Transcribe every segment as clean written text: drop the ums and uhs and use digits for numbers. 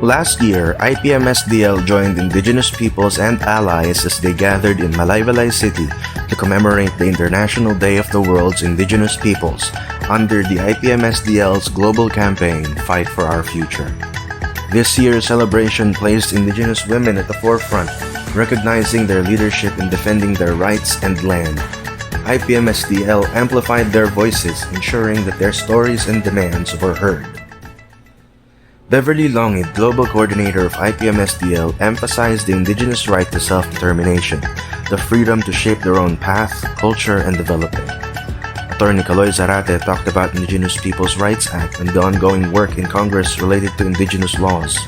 Last year, IPMSDL joined Indigenous Peoples and allies as they gathered in Malaybalay City to commemorate the International Day of the World's Indigenous Peoples under the IPMSDL's global campaign, Fight for Our Future. This year's celebration placed Indigenous women at the forefront, recognizing their leadership in defending their rights and land. IPMSDL amplified their voices, ensuring that their stories and demands were heard. Beverly Longid, Global Coordinator of IPMSDL, emphasized the Indigenous right to self-determination, the freedom to shape their own path, culture, and development. Attorney Caloy Zarate talked about Indigenous Peoples' Rights Act and the ongoing work in Congress related to Indigenous laws,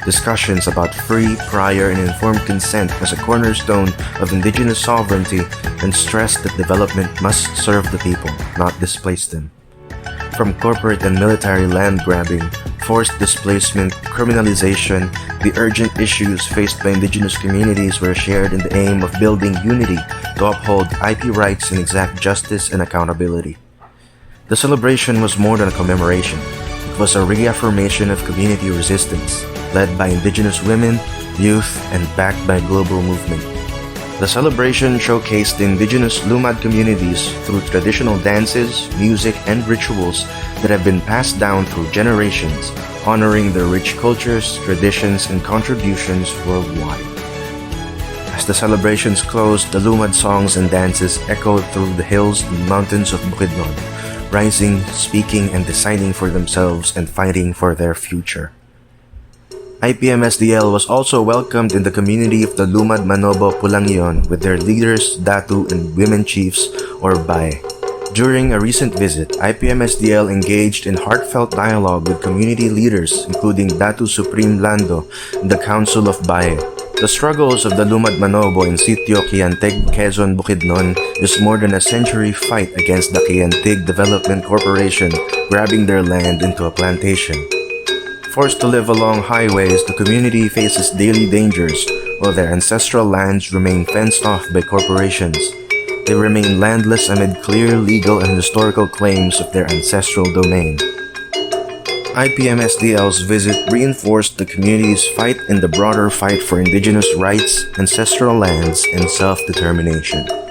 discussions about free, prior, and informed consent as a cornerstone of Indigenous sovereignty, and stressed that development must serve the people, not displace them. From corporate and military land grabbing, forced displacement, criminalization, the urgent issues faced by Indigenous communities were shared in the aim of building unity to uphold IP rights and exact justice and accountability. The celebration was more than a commemoration. It was a reaffirmation of community resistance, led by Indigenous women, youth, and backed by global movement. The celebration showcased the Indigenous Lumad communities through traditional dances, music, and rituals that have been passed down through generations, honoring their rich cultures, traditions, and contributions worldwide. As the celebrations closed, the Lumad songs and dances echoed through the hills and mountains of Bukidnon, rising, speaking, and deciding for themselves and fighting for their future. IPMSDL was also welcomed in the community of the Lumad Manobo Pulangyon with their leaders, Datu, and women chiefs, or Bae. During a recent visit, IPMSDL engaged in heartfelt dialogue with community leaders, including Datu Supreme Lando and the Council of Bae. The struggles of the Lumad Manobo in Sitio Kianteg, Quezon, Bukidnon is more than a century fight against the Kianteg Development Corporation grabbing their land into a plantation. Forced to live along highways, the community faces daily dangers, while their ancestral lands remain fenced off by corporations. They remain landless amid clear legal and historical claims of their ancestral domain. IPMSDL's visit reinforced the community's fight in the broader fight for Indigenous rights, ancestral lands, and self-determination.